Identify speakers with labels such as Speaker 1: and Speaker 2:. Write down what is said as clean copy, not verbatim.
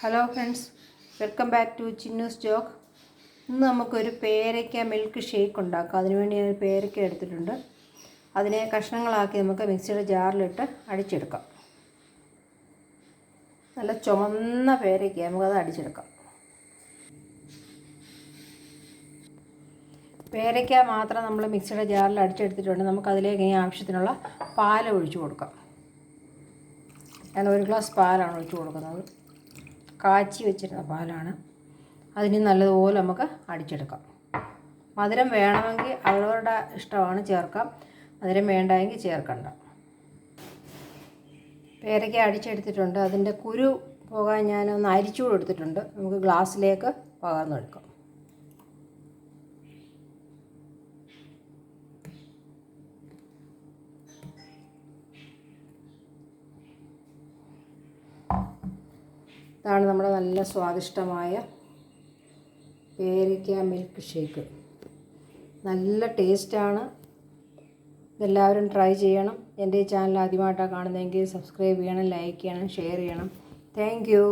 Speaker 1: Hello friends, welcome back to Chinnu's joke. ഇന്ന് നമുക്കൊരു പേരയ്ക്ക മിൽക്ക് ഷേക്ക് ഉണ്ടാക്കാം. അതിനുവേണ്ടി ഞാൻ പേരയ്ക്ക എടുത്തിട്ടുണ്ട്. അതിനെ കഷ്ണങ്ങളാക്കി നമുക്ക് മിക്സിയുടെ ജാറിലിട്ട് അടിച്ചെടുക്കാം. നല്ല ചുമന്ന പേരയ്ക്ക, നമുക്കത് അടിച്ചെടുക്കാം. പേരയ്ക്ക മാത്രം നമ്മൾ മിക്സിയുടെ ജാറിൽ അടിച്ചെടുത്തിട്ടുണ്ട്. നമുക്കതിലേക്ക് ഈ ആവശ്യത്തിനുള്ള പാൽ ഒഴിച്ചു കൊടുക്കാം. ഞാൻ 1 ഗ്ലാസ് പാലാണ് ഒഴിച്ചു കൊടുക്കുന്നത്. കാച്ചി വെച്ചിരുന്ന പാലാണ്. അതിന് നല്ലതുപോലെ നമുക്ക് അടിച്ചെടുക്കാം. മധുരം വേണമെങ്കിൽ അവരവരുടെ ഇഷ്ടമാണ്, ചേർക്കാം. മധുരം വേണ്ടെങ്കിൽ ചേർക്കണ്ട. പേരയ്ക്ക അടിച്ചെടുത്തിട്ടുണ്ട്. അതിൻ്റെ കുരു പോകാൻ ഞാനൊന്ന് അരിച്ചുകൂടെ എടുത്തിട്ടുണ്ട്. നമുക്ക് ഗ്ലാസ്സിലേക്ക് പകർന്നെടുക്കാം. ഇതാണ് നമ്മുടെ നല്ല സ്വാദിഷ്ടമായ പേരയ്ക്ക മിൽക്ക് ഷേക്ക്. നല്ല ടേസ്റ്റാണ്. ഇതെല്ലാവരും ട്രൈ ചെയ്യണം. എൻ്റെ ഈ ചാനൽ ആദ്യമായിട്ടാണ് കാണുന്നതെങ്കിൽ സബ്സ്ക്രൈബ് ചെയ്യണം, ലൈക്ക് ചെയ്യണം, ഷെയർ ചെയ്യണം. Thank you.